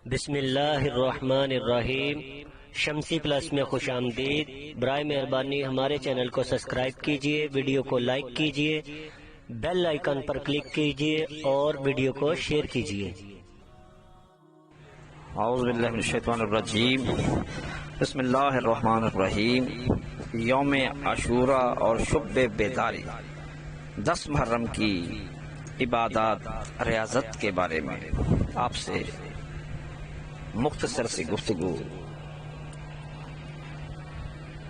بسم اللہ الرحمن الرحیم۔ شمسی پلس میں خوش آمدید۔ برائے مہربانی ہمارے چینل کو سبسکرائب کیجئے، ویڈیو کو لائک کیجئے، بیل آئیکن پر کلک کیجئے اور ویڈیو کو شیئر کیجئے۔ اعوذ باللہ من الشیطان الرجیم، بسم اللہ الرحمن الرحیم۔ یوم عاشوراء اور شب بیداری 10 محرم کی عبادات ریاضت کے بارے میں آپ سے مختصر سی گفتگو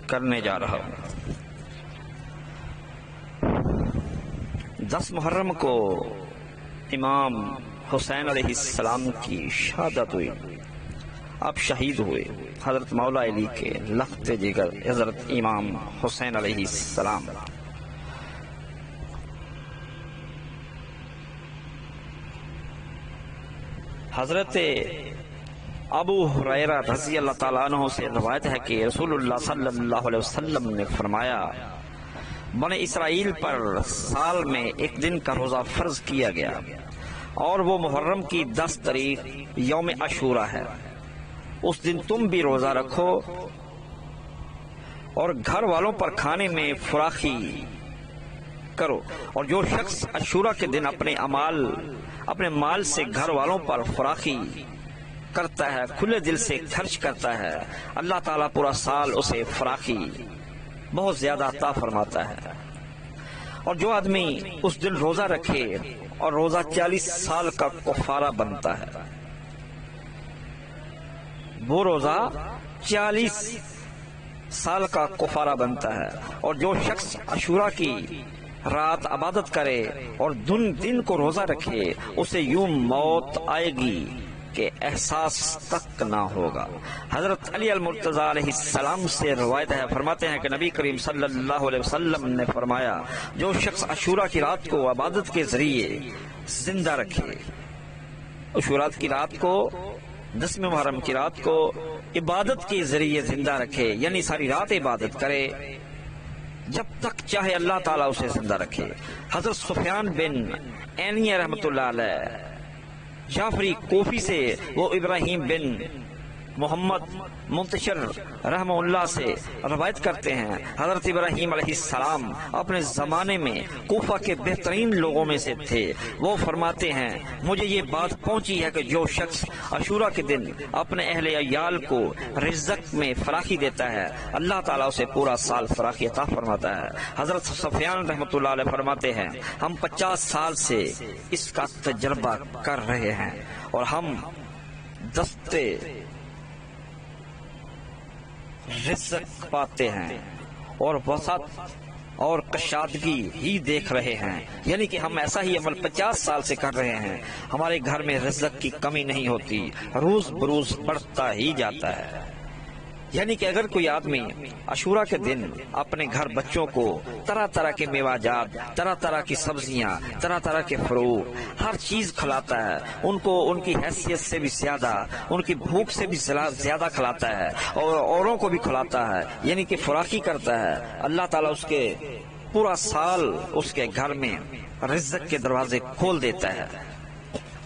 کرنے جا رہا ہوں۔ 10 محرم کو امام حسین علیہ السلام کی شہادت ہوئی، آپ شہید ہوئے۔ حضرت مولا علی کے لخت جگر حضرت امام حسین علیہ السلام۔ حضرت ابو ہریرہ رضی اللہ تعالیٰ عنہ سے روایت ہے کہ رسول اللہ صلی اللہ علیہ وسلم نے فرمایا، بنی اسرائیل پر سال میں ایک دن کا روزہ فرض کیا گیا اور وہ محرم کی 10 تاریخ یوم عاشوراء ہے۔ اس دن تم بھی روزہ رکھو اور گھر والوں پر کھانے میں فراخی کرو، اور جو شخص عاشوراء کے دن اپنے مال سے گھر والوں پر فراخی کرتا ہے، کھلے دل سے خرچ کرتا ہے، اللہ تعالیٰ پورا سال اسے فراخی بہت زیادہ عطا فرماتا ہے۔ اور جو آدمی اس دن روزہ رکھے اور روزہ 40 سال کا کفارہ بنتا ہے، وہ روزہ 40 سال کا کفارہ بنتا ہے۔ اور جو شخص عاشوراء کی رات عبادت کرے اور دن کو روزہ رکھے، اسے یوں موت آئے گی کہ احساس تک نہ ہوگا۔ حضرت علی المرتضیٰ علیہ السلام سے روایت ہے، فرماتے ہیں کہ نبی کریم صلی اللہ علیہ وسلم نے فرمایا، جو شخص عاشوراء کی رات کو عبادت کے ذریعے زندہ رکھے، عاشوراء کی رات کو 10 محرم کی رات کو عبادت کے ذریعے زندہ رکھے، یعنی ساری رات عبادت کرے جب تک چاہے اللہ تعالیٰ اسے زندہ رکھے۔ حضرت سفیان بن عینیہ رحمۃ اللہ علیہ جعفری کوفی سے وہ ابراہیم بن محمد منتشر رحمہ اللہ سے روایت کرتے ہیں، حضرت ابراہیم علیہ السلام اپنے زمانے میں کوفہ کے بہترین لوگوں میں سے تھے۔ وہ فرماتے ہیں، مجھے یہ بات پہنچی ہے کہ جو شخص عاشوراء کے دن اپنے اہل عیال کو رزق میں فراخی دیتا ہے، اللہ تعالیٰ اسے پورا سال فراخی عطا فرماتا ہے۔ حضرت سفیان رحمۃ اللہ علیہ فرماتے ہیں، ہم 50 سال سے اس کا تجربہ کر رہے ہیں اور ہم دستے رزق پاتے ہیں اور وسعت اور کشادگی ہی دیکھ رہے ہیں، یعنی کہ ہم ایسا ہی عمل 50 سال سے کر رہے ہیں، ہمارے گھر میں رزق کی کمی نہیں ہوتی، روز بروز بڑھتا ہی جاتا ہے۔ یعنی کہ اگر کوئی آدمی عاشوراء کے دن اپنے گھر بچوں کو طرح طرح کے میوہ جات، طرح طرح کی سبزیاں، طرح طرح کے فروٹ، ہر چیز کھلاتا ہے، ان کو ان کی حیثیت سے بھی زیادہ، ان کی بھوک سے بھی زیادہ کھلاتا ہے اور اوروں کو بھی کھلاتا ہے، یعنی کہ فراخی کرتا ہے، اللہ تعالیٰ اس کے پورا سال اس کے گھر میں رزق کے دروازے کھول دیتا ہے۔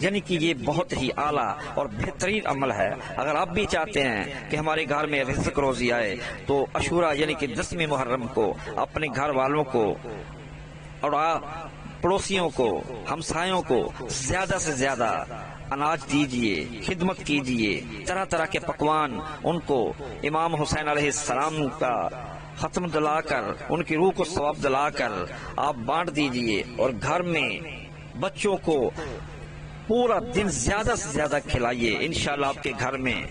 یعنی کہ یہ بہت ہی اعلیٰ اور بہترین عمل ہے۔ اگر آپ بھی چاہتے ہیں کہ ہمارے گھر میں رزق روزی آئے تو عاشوراء یعنی کہ 10 محرم کو اپنے گھر والوں کو اور پڑوسیوں کو، ہمسایوں کو زیادہ سے زیادہ اناج دیجئے، خدمت کیجئے، طرح طرح کے پکوان ان کو امام حسین علیہ السلام کا ختم دلا کر، ان کی روح کو ثواب دلا کر آپ بانٹ دیجئے، اور گھر میں بچوں کو پورا دن زیادہ سے زیادہ کھلائیے، انشاءاللہ آپ کے گھر میں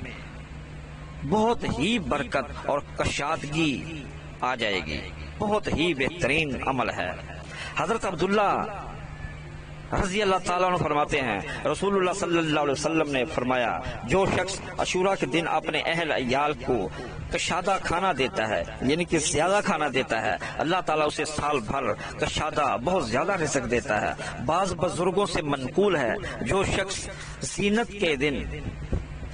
بہت ہی برکت اور کشادگی آ جائے گی۔ بہت ہی بہترین عمل ہے۔ حضرت عبداللہ رضی اللہ تعالیٰ عنہ فرماتے ہیں، رسول اللہ صلی اللہ علیہ وسلم نے فرمایا، جو شخص عاشوراء کے دن اپنے اہل عیال کو کشادہ کھانا دیتا ہے، یعنی کہ زیادہ کھانا دیتا ہے، اللہ تعالیٰ اسے سال بھر کشادہ بہت زیادہ رزق دیتا ہے۔ بعض بزرگوں سے منقول ہے، جو شخص زینت کے دن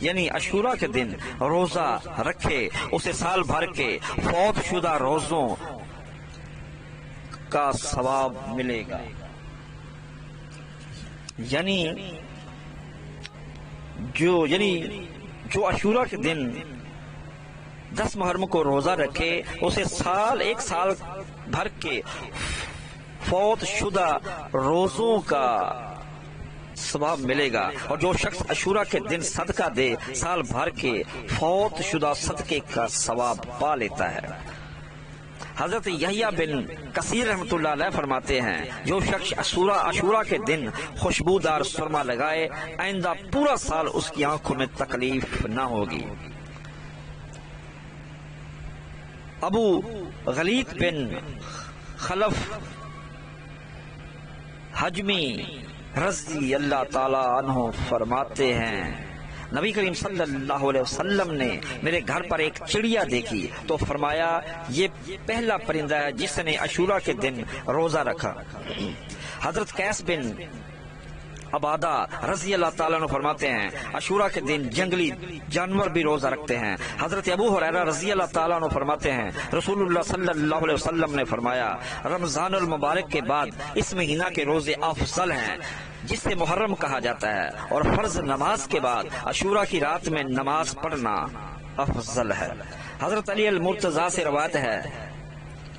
یعنی عاشوراء کے دن روزہ رکھے، اسے سال بھر کے فوت شدہ روزوں کا ثواب ملے گا۔ یعنی جو عاشورہ کے دن 10 محرم کو روزہ رکھے اسے ایک سال بھر کے فوت شدہ روزوں کا ثواب ملے گا، اور جو شخص عاشورہ کے دن صدقہ دے سال بھر کے فوت شدہ صدقے کا ثواب پا لیتا ہے۔ حضرت یحییٰ بن کثیر رحمۃ اللہ علیہ فرماتے ہیں جو شخص عاشورہ کے دن خوشبودار سرما لگائے آئندہ پورا سال اس کی آنکھوں میں تکلیف نہ ہوگی۔ ابو غلیظ بن خلف حجمی رضی اللہ تعالی عنہ فرماتے ہیں نبی کریم صلی اللہ علیہ وسلم نے میرے گھر پر ایک چڑیا دیکھی تو فرمایا یہ پہلا پرندہ ہے جس نے عاشورہ کے دن روزہ رکھا۔ حضرت قیس بن عبادہ رضی اللہ تعالیٰ عنہ فرماتے ہیں عاشورہ کے دن جنگلی جانور بھی روزہ رکھتے ہیں۔ حضرت ابو ہریرہ رضی اللہ تعالیٰ عنہ فرماتے ہیں رسول اللہ صلی اللہ علیہ وسلم نے فرمایا رمضان المبارک کے بعد اس مہینہ کے روزے افضل ہیں جسے محرم کہا جاتا ہے، اور فرض نماز کے بعد عاشورہ کی رات میں نماز پڑھنا افضل ہے۔ حضرت علی المرتضیٰ سے روایت ہے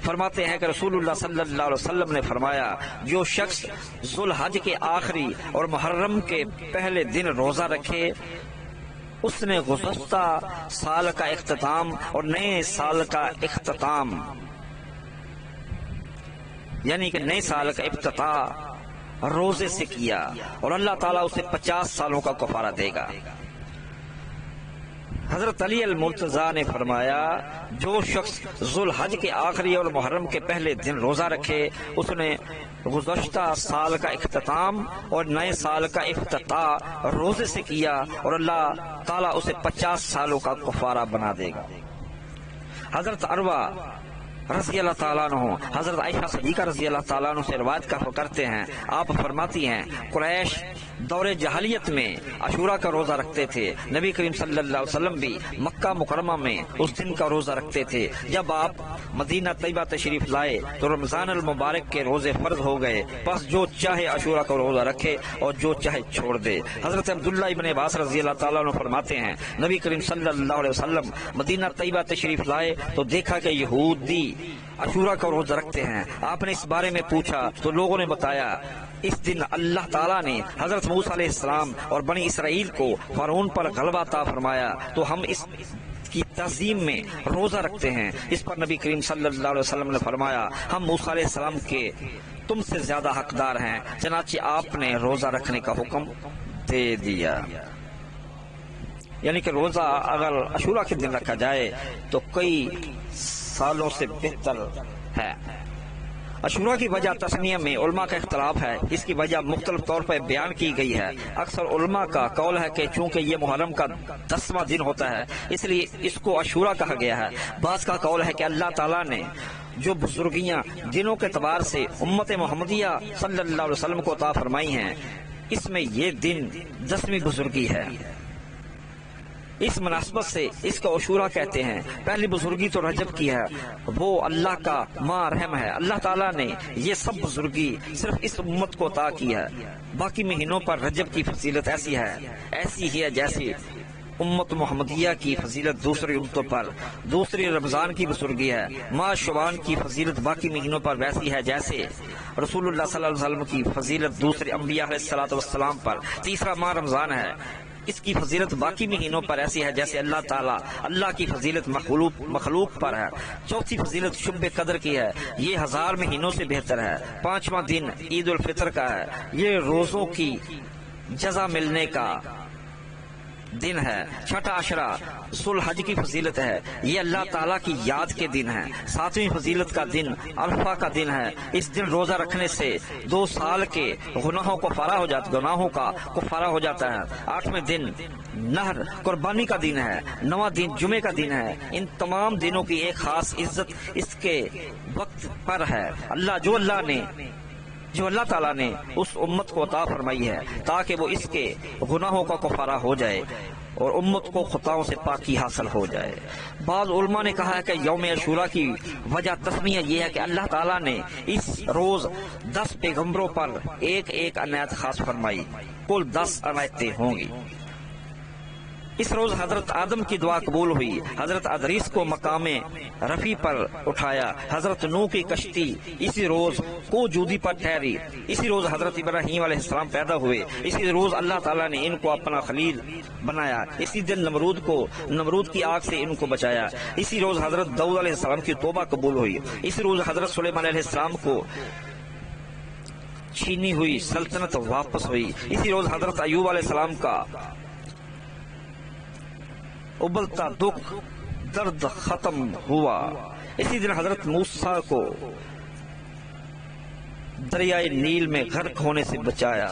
فرماتے ہیں کہ رسول اللہ صلی اللہ علیہ وسلم نے فرمایا جو شخص ذوالحج کے آخری اور محرم کے پہلے دن روزہ رکھے اس نے گزشتہ سال کا اختتام اور نئے سال کا اختتام یعنی کہ نئے سال کا افتتاح روزے سے کیا، اور اللہ تعالیٰ اسے 50 سالوں کا کفارہ دے گا۔ حضرت علی المرتضیٰ نے فرمایا جو شخص ذوالحج کے آخری اور محرم کے پہلے دن روزہ رکھے اس نے گزشتہ سال کا اختتام اور نئے سال کا افتتاح روزے سے کیا، اور اللہ تعالیٰ اسے 50 سالوں کا کفارہ بنا دے گا۔ حضرت عروہ رضی اللہ تعالیٰ عنہ حضرت عائشہ صدیقہ رضی اللہ تعالیٰ عنہ سے روایت کرتے ہیں آپ فرماتی ہیں قریش دور جاہلیت میں عاشورہ کا روزہ رکھتے تھے، نبی کریم صلی اللہ علیہ وسلم بھی مکہ مکرمہ میں اس دن کا روزہ رکھتے تھے۔ جب آپ مدینہ طیبہ تشریف لائے تو رمضان المبارک کے روزے فرض ہو گئے، بس جو چاہے عاشورہ کا روزہ رکھے اور جو چاہے چھوڑ دے۔ حضرت عبداللہ ابن عباس رضی اللہ تعالیٰ عنہ فرماتے ہیں نبی کریم صلی اللہ علیہ وسلم مدینہ طیبہ تشریف لائے تو دیکھا کہ یہودی عاشورہ کا روزہ رکھتے ہیں۔ آپ نے اس بارے میں پوچھا تو لوگوں نے بتایا اس دن اللہ تعالیٰ نے حضرت موسیٰ علیہ السلام اور بنی اسرائیل کو فرعون پر غلبہ عطا فرمایا تو ہم اس کی تعظیم میں روزہ رکھتے ہیں۔ اس پر نبی کریم صلی اللہ علیہ وسلم نے فرمایا ہم موسیٰ علیہ السلام کے تم سے زیادہ حقدار ہیں، چنانچہ آپ نے روزہ رکھنے کا حکم دے دیا۔ یعنی کہ روزہ اگر عاشورہ کے دن رکھا جائے تو کئی سالوں سے بہتر ہے۔ عاشورہ کی وجہ تسمیہ میں علماء کا اختلاف ہے، اس کی وجہ مختلف طور پر بیان کی گئی ہے۔ اکثر علماء کا قول ہے کہ چونکہ یہ محرم کا 10واں دن ہوتا ہے اس لیے اس کو عاشورہ کہا گیا ہے۔ بعض کا قول ہے کہ اللہ تعالیٰ نے جو بزرگیاں دنوں کے اعتبار سے امت محمدیہ صلی اللہ علیہ وسلم کو عطا فرمائی ہیں اس میں یہ دن 10ویں بزرگی ہے، اس مناسبت سے اس کا عاشورہ کہتے ہیں۔ پہلی بزرگی تو رجب کی ہے، وہ اللہ کا ماہ رحم ہے۔ اللہ تعالیٰ نے یہ سب بزرگی صرف اس امت کو عطا کی ہے۔ باقی مہینوں پر رجب کی فضیلت ایسی ہی ہے جیسی امت محمدیہ کی فضیلت دوسری امتوں پر دوسری رمضان کی بزرگی ہے۔ ماہ شعبان کی فضیلت باقی مہینوں پر ویسی ہے جیسے رسول اللہ صلی اللہ علیہ وسلم کی فضیلت دوسرے انبیاء علیہ الصلوۃ والسلام پر۔ تیسرا ماہ رمضان ہے، اس کی فضیلت باقی مہینوں پر ایسی ہے جیسے اللہ تعالیٰ کی فضیلت مخلوق پر ہے۔ چوتھی فضیلت شب قدر کی ہے، یہ 1000 مہینوں سے بہتر ہے۔ 5واں دن عید الفطر کا ہے، یہ روزوں کی جزا ملنے کا دن ہے۔ 6واں عشرہ ذوالحج کی فضیلت ہے، یہ اللہ تعالیٰ کی یاد کے دن ہے۔ 7ویں فضیلت کا دن عرفہ کا دن ہے، اس دن روزہ رکھنے سے 2 سال کے گناہوں کا کفارہ ہو جاتا ہے۔ 8ویں دن نہر قربانی کا دن ہے۔ 9واں دن جمعے کا دن ہے۔ ان تمام دنوں کی ایک خاص عزت اس کے وقت پر ہے جو اللہ تعالیٰ نے اس امت کو عطا فرمائی ہے تاکہ وہ اس کے گناہوں کا کفارہ ہو جائے اور امت کو خطاؤں سے پاکی حاصل ہو جائے۔ بعض علماء نے کہا ہے کہ یوم عاشورہ کی وجہ تسمیہ یہ ہے کہ اللہ تعالیٰ نے اس روز 10 پیغمبروں پر ایک عنایت خاص فرمائی، کل 10 عنایتیں ہوں گی۔ اس روز حضرت آدم کی دعا قبول ہوئی، حضرت ادریس کو مقام رفیع پر اٹھایا، حضرت نوح کی کشتی اسی روز کوجودی پر ٹھہری، اسی روز حضرت ابراہیم علیہ السلام پیدا ہوئے، اسی روز اللہ تعالیٰ نے ان کو اپنا خلیل بنایا، اسی دن نمرود کی آگ سے ان کو بچایا، اسی روز حضرت داؤد علیہ السلام کی توبہ قبول ہوئی، اسی روز حضرت سلیمان علیہ السلام کو چھینی ہوئی سلطنت واپس ہوئی، اسی روز حضرت ایوب علیہ السلام کا ابلتا دکھ درد ختم ہوا، اسی دن حضرت موسیٰ کو دریائے نیل میں غرق ہونے سے بچایا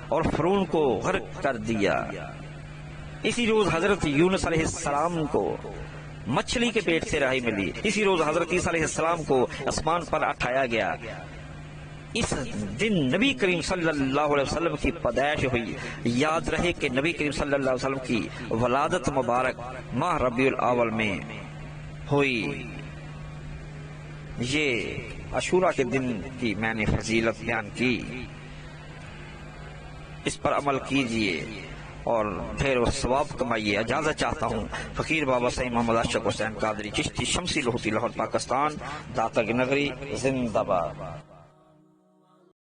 اور فرعون کو غرق کر دیا، اسی روز حضرت یونس علیہ السلام کو مچھلی کے پیٹ سے رہائی ملی، اسی روز حضرت عیسیٰ علیہ السلام کو آسمان پر اٹھایا گیا، اس دن نبی کریم صلی اللہ علیہ وسلم کی پیدائش ہوئی۔ یاد رہے کہ نبی کریم صلی اللہ علیہ وسلم کی ولادت مبارک ماہ ربیع الاول میں ہوئی۔ یہ عاشوراء کے دن کی میں نے فضیلت بیان کی، اس پر عمل کیجئے اور ڈھیر ثواب کمائیے۔ اجازت چاہتا ہوں فقیر بابا سید محمد اشرف حسین قادری چشتی، شمسی لاہور، پاکستان، داتا کی نگری، زندہ باد۔